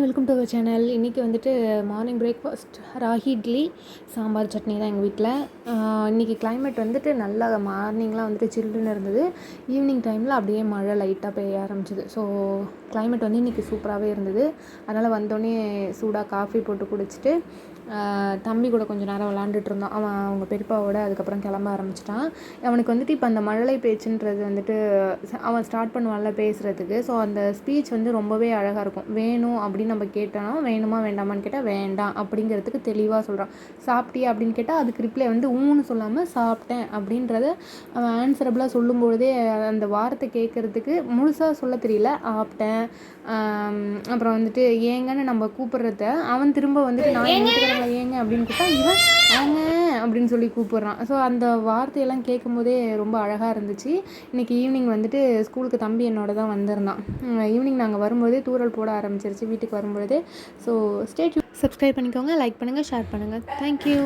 Welcome to our channel. இன்றைக்கி வந்துட்டு morning breakfast ragi idli sambar chutney தான் எங்கள் வீட்டில். இன்றைக்கி கிளைமேட் வந்துட்டு நல்லா மார்னிங்லாம் வந்துட்டு சில்லுன்னு இருந்தது. ஈவினிங் டைமில் அப்படியே மழை லைட்டாக பெய்ய ஆரம்பிச்சிது. ஸோ கிளைமேட் வந்து இன்றைக்கி சூப்பராகவே இருந்தது. அதனால் வந்தோடனே சூடாக காஃபி போட்டு குடிச்சிட்டு தம்பி கூட கொஞ்சம் நேரம் விளாண்டுட்டு இருந்தான். அவன் அவங்க பெரியப்பாவோட அதுக்கப்புறம் கிளம்ப ஆரம்பிச்சிட்டான். அவனுக்கு வந்துட்டு இப்போ அந்த மழலை பேச்சுன்றது வந்துட்டு அவன் ஸ்டார்ட் பண்ணுவான்ல பேசுகிறதுக்கு. ஸோ அந்த ஸ்பீச் வந்து ரொம்பவே அழகாக இருக்கும். வேணும் அப்படின்னு நம்ம கேட்டோன்னா வேணுமா வேண்டாமான்னு கேட்டால் வேண்டாம் அப்படிங்கிறதுக்கு தெளிவாக சொல்கிறான். சாப்பிட்டியா அப்படின்னு கேட்டால் அதுக்கு ரிப்ளை வந்து ஊன்னு சொல்லாமல் சாப்பிட்டேன் அப்படின்றத அவன் ஆன்சரபிளாக சொல்லும்பொழுதே அந்த வார்த்தை கேட்குறதுக்கு முழுசாக சொல்ல தெரியல. ஆப்பிட்டேன் அப்புறம் வந்துட்டு ஏங்கன்னு நம்ம கூப்பிட்றத அவன் திரும்ப வந்துட்டு நான் எங்கள் வீட்டுக்காரங்களை ஏங்க அப்படின்னு கூப்பிட்டா இவன் ஏங்க அப்படின்னு சொல்லி கூப்பிட்றான். ஸோ அந்த வார்த்தையெல்லாம் கேட்கும்போதே ரொம்ப அழகாக இருந்துச்சு. இன்றைக்கி ஈவினிங் வந்துட்டு ஸ்கூலுக்கு தம்பி என்னோட தான் வந்திருந்தான். ஈவினிங் நாங்கள் வரும்போதே தூறல் போட ஆரம்பிச்சிருச்சு வீட்டுக்கு வரும்பொழுதே. So stay tuned. சப்ஸ்கிரைப் பண்ணிக்கோங்க, லைக் பண்ணுங்கள், ஷேர் பண்ணுங்கள். தேங்க்யூ.